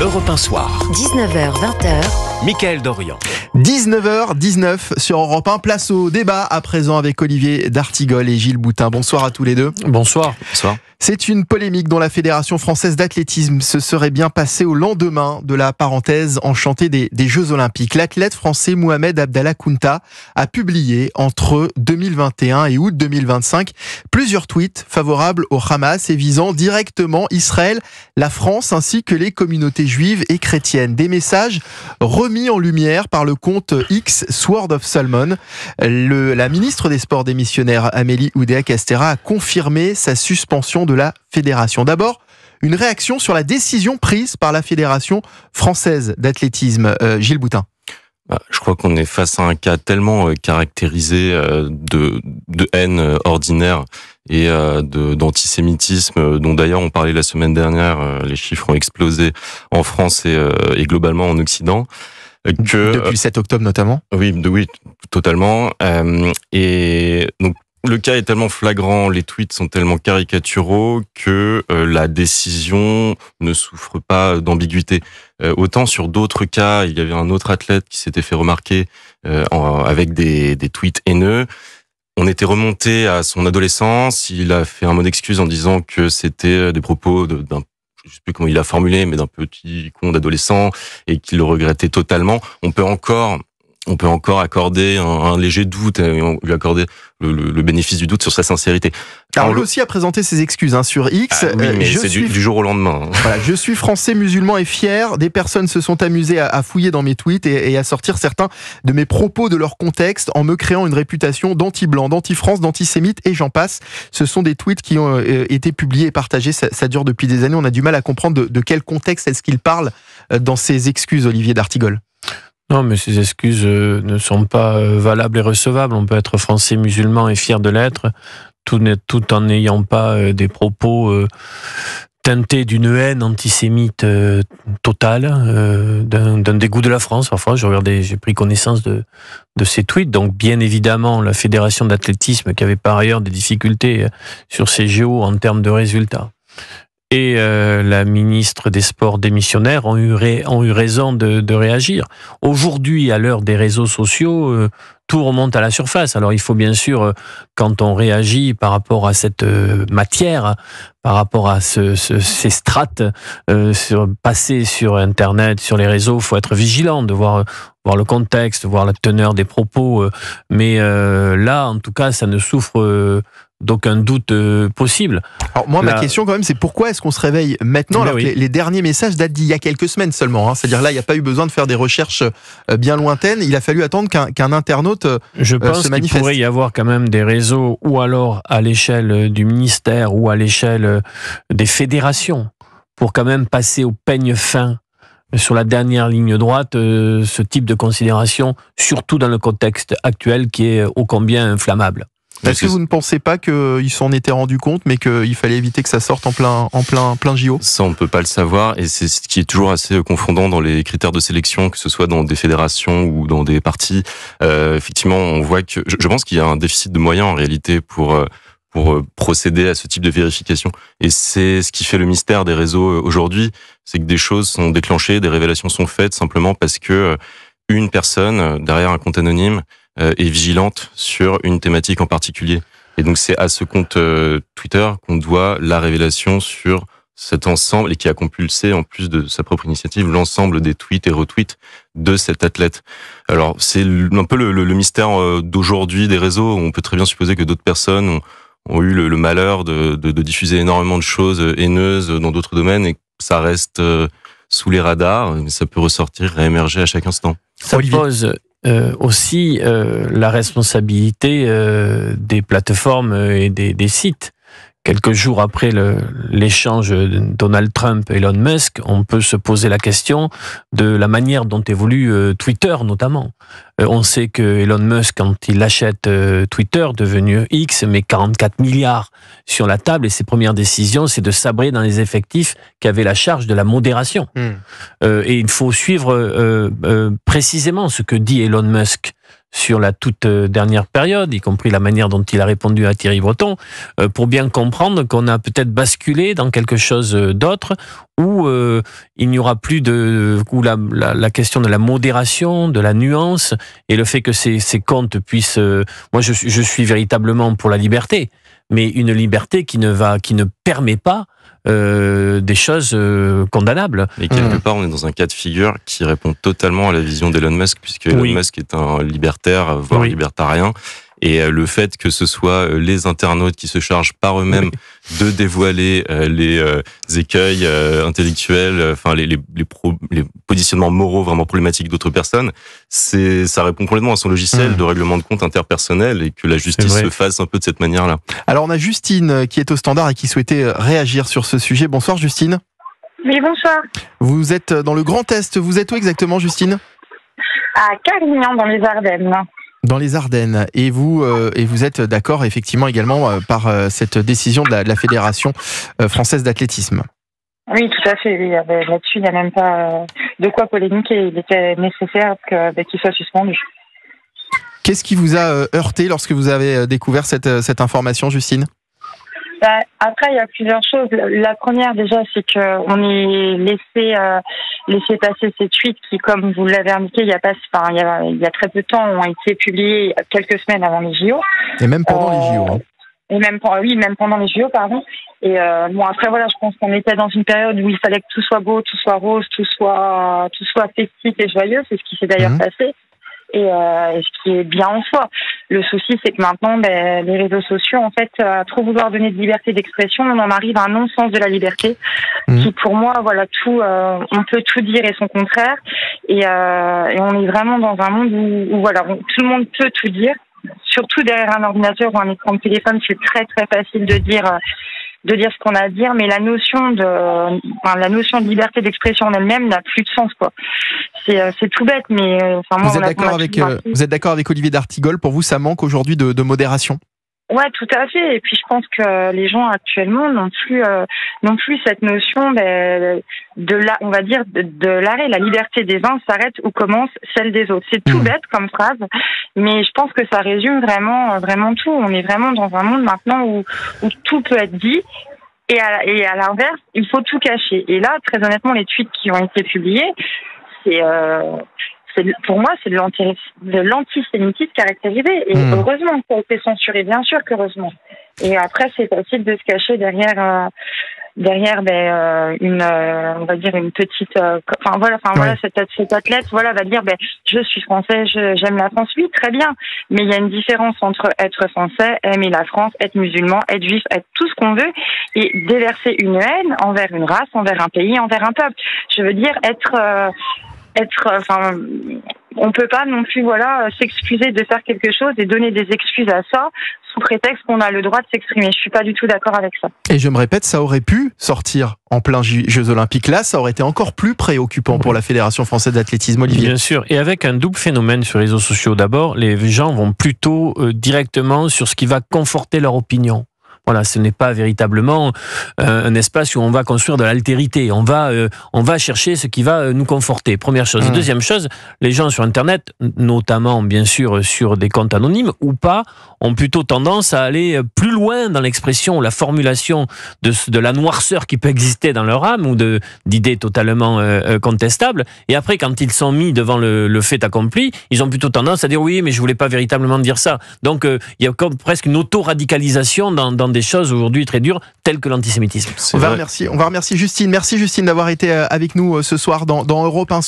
Europe 1 Soir. 19h-20h. Mickaël Dorian. 19h19 sur Europe 1. Place au débat à présent avec Olivier d'Artigol et Gilles Boutin. Bonsoir à tous les deux. Bonsoir. Bonsoir. C'est une polémique dont la Fédération française d'athlétisme se serait bien passée au lendemain de la parenthèse enchantée des Jeux Olympiques. L'athlète français Mohamed Abdallah Kounta a publié entre 2021 et août 2025 plusieurs tweets favorables au Hamas et visant directement Israël, la France ainsi que les communautés juives et chrétiennes. Des messages remis en lumière par le compte X Sword of Salmon. La ministre des Sports démissionnaire Amélie Oudéa-Castéra a confirmé sa suspension de la fédération. D'abord, une réaction sur la décision prise par la Fédération française d'athlétisme. Gilles Boutin. Je crois qu'on est face à un cas tellement caractérisé de haine ordinaire et d'antisémitisme, dont d'ailleurs on parlait la semaine dernière, les chiffres ont explosé en France et globalement en Occident. Depuis le 7 octobre notamment. Oui, totalement. Et donc le cas est tellement flagrant, les tweets sont tellement caricaturaux que la décision ne souffre pas d'ambiguïté. Autant sur d'autres cas, il y avait un autre athlète qui s'était fait remarquer avec des tweets haineux. On était remonté à son adolescence, il a fait un mot d'excuse en disant que c'était des propos d'un, je sais plus comment il a formulé, mais d'un petit con d'adolescent et qu'il le regrettait totalement. On peut encore accorder un léger doute et lui accorder le bénéfice du doute sur sa sincérité. Alors lui aussi a présenté ses excuses sur X. Oui, mais c'est du jour au lendemain. Voilà, je suis français, musulman et fier. Des personnes se sont amusées à fouiller dans mes tweets et à sortir certains de mes propos de leur contexte en me créant une réputation d'anti-blanc, d'anti-France, d'antisémite et j'en passe. Ce sont des tweets qui ont été publiés et partagés. Ça dure depuis des années. On a du mal à comprendre de quel contexte est-ce qu'il parle dans ses excuses, Olivier d'Artigol. Non, mais ces excuses ne sont pas valables et recevables. On peut être français, musulman et fier de l'être, tout en n'ayant pas des propos teintés d'une haine antisémite totale, d'un dégoût de la France. Parfois, j'ai pris connaissance de ces tweets. Donc, bien évidemment, la Fédération d'athlétisme, qui avait par ailleurs des difficultés sur ces JO en termes de résultats, et la ministre des Sports démissionnaire ont eu raison de réagir. Aujourd'hui, à l'heure des réseaux sociaux, tout remonte à la surface. Alors il faut bien sûr, quand on réagit par rapport à cette matière, par rapport à ces strates passées sur Internet, sur les réseaux, il faut être vigilant, de voir le contexte, voir la teneur des propos. Mais là, en tout cas, ça ne souffre d'aucun doute possible. Alors moi, ma question quand même, c'est pourquoi est-ce qu'on se réveille maintenant alors que les derniers messages datent d'il y a quelques semaines seulement. C'est-à-dire là, il n'y a pas eu besoin de faire des recherches bien lointaines. Il a fallu attendre qu'un internaute Je pense qu'il pourrait y avoir quand même des réseaux, ou alors à l'échelle du ministère, ou à l'échelle des fédérations, pour quand même passer au peigne fin sur la dernière ligne droite, ce type de considération, surtout dans le contexte actuel qui est ô combien inflammable. Est-ce que vous ne pensez pas qu'ils s'en étaient rendus compte, mais qu'il fallait éviter que ça sorte en plein JO ? Ça, on ne peut pas le savoir, et c'est ce qui est toujours assez confondant dans les critères de sélection, que ce soit dans des fédérations ou dans des partis. Effectivement, on voit que je pense qu'il y a un déficit de moyens en réalité pour procéder à ce type de vérification. Et c'est ce qui fait le mystère des réseaux aujourd'hui, c'est que des choses sont déclenchées, des révélations sont faites simplement parce que une personne derrière un compte anonyme est vigilante sur une thématique en particulier. Et donc c'est à ce compte Twitter qu'on doit la révélation sur cet ensemble et qui a compulsé, en plus de sa propre initiative, l'ensemble des tweets et retweets de cet athlète. Alors c'est un peu le mystère d'aujourd'hui des réseaux. On peut très bien supposer que d'autres personnes ont eu le malheur de diffuser énormément de choses haineuses dans d'autres domaines et que ça reste sous les radars, mais ça peut ressortir, réémerger à chaque instant. Ça pose aussi la responsabilité des plateformes et des sites. Quelques jours après l'échange de Donald Trump et Elon Musk, on peut se poser la question de la manière dont évolue Twitter notamment. On sait que Elon Musk, quand il achète Twitter, devenu X, met 44 milliards sur la table et ses premières décisions, c'est de sabrer dans les effectifs qui avaient la charge de la modération. Et il faut suivre précisément ce que dit Elon Musk. sur la toute dernière période, y compris la manière dont il a répondu à Thierry Breton, pour bien comprendre qu'on a peut-être basculé dans quelque chose d'autre, où il n'y aura plus où la question de la modération, de la nuance, et le fait que ces comptes puissent... moi, je suis véritablement pour la liberté, mais une liberté qui ne permet pas des choses condamnables. Et quelque part, on est dans un cas de figure qui répond totalement à la vision d'Elon Musk, puisque Elon Musk est un libertaire, voire libertarien. Et le fait que ce soit les internautes qui se chargent par eux-mêmes de dévoiler les écueils intellectuels, enfin les positionnements moraux vraiment problématiques d'autres personnes, ça répond complètement à son logiciel de règlement de compte interpersonnel, et que la justice se fasse un peu de cette manière-là. Alors on a Justine qui est au standard et qui souhaitait réagir sur ce sujet. Bonsoir Justine. Oui, bonsoir. Vous êtes dans le Grand Est. Vous êtes où exactement, Justine ? À Carignan, dans les Ardennes. Dans les Ardennes. Et vous êtes d'accord effectivement également par cette décision de la Fédération française d'athlétisme. Oui, tout à fait. Oui. Là-dessus, il n'y a même pas de quoi polémiquer. Il était nécessaire qu'il soit suspendu. Qu'est-ce qui vous a heurté lorsque vous avez découvert cette information, Justine ? Après, il y a plusieurs choses. La première, déjà, c'est qu'on est laissé passer ces tweets qui, comme vous l'avez indiqué, il y a très peu de temps, ont été publiés quelques semaines avant les JO. Et même pendant les JO. Hein. Et même pendant les JO, pardon. Et après, voilà, je pense qu'on était dans une période où il fallait que tout soit beau, tout soit rose, tout soit festif et joyeux. C'est ce qui s'est d'ailleurs passé. Et ce qui est bien en soi. Le souci, c'est que maintenant, les réseaux sociaux, en fait, à trop vouloir donner de liberté d'expression, on en arrive à un non-sens de la liberté, qui, pour moi, voilà, on peut tout dire et son contraire. Et on est vraiment dans un monde où voilà, tout le monde peut tout dire. Surtout derrière un ordinateur ou un écran de téléphone, c'est très très facile de dire ce qu'on a à dire, mais la notion de liberté d'expression en elle-même n'a plus de sens, quoi. C'est tout bête, mais moi, vous êtes d'accord avec Olivier d'Artigol? Pour vous, ça manque aujourd'hui de modération? Ouais, tout à fait. Et puis je pense que les gens actuellement n'ont plus cette notion on va dire de l'arrêt. La liberté des uns s'arrête où commence celle des autres. C'est tout bête comme phrase, mais je pense que ça résume vraiment tout. On est vraiment dans un monde maintenant où tout peut être dit. Et à l'inverse, il faut tout cacher. Et là, très honnêtement, les tweets qui ont été publiés, pour moi, c'est de l'antisémitisme caractérisé. Et heureusement que ça a été censuré, bien sûr qu'heureusement. Et après, c'est facile de se cacher derrière on va dire une petite, cet athlète, voilà, va dire, je suis français, j'aime la France. Oui, très bien. Mais il y a une différence entre être français, aimer la France, être musulman, être juif, être tout ce qu'on veut, et déverser une haine envers une race, envers un pays, envers un peuple. Je veux dire, on peut pas non plus, voilà, s'excuser de faire quelque chose et donner des excuses à ça sous prétexte qu'on a le droit de s'exprimer. Je suis pas du tout d'accord avec ça. Et je me répète, ça aurait pu sortir en plein Jeux Olympiques. Là, ça aurait été encore plus préoccupant pour la Fédération française d'athlétisme. Olivier. Bien sûr, et avec un double phénomène sur les réseaux sociaux. D'abord, les gens vont plutôt directement sur ce qui va conforter leur opinion. Voilà, ce n'est pas véritablement un espace où on va construire de l'altérité. On va chercher ce qui va nous conforter. Première chose. Deuxième chose, les gens sur Internet, notamment bien sûr sur des comptes anonymes ou pas, ont plutôt tendance à aller plus loin dans l'expression, la formulation de la noirceur qui peut exister dans leur âme ou d'idées totalement contestables. Et après, quand ils sont mis devant le fait accompli, ils ont plutôt tendance à dire oui, mais je voulais pas véritablement dire ça. Donc il y a comme presque une auto-radicalisation dans des choses aujourd'hui très dures, telles que l'antisémitisme. On va remercier Justine. Merci Justine d'avoir été avec nous ce soir dans Europe 1.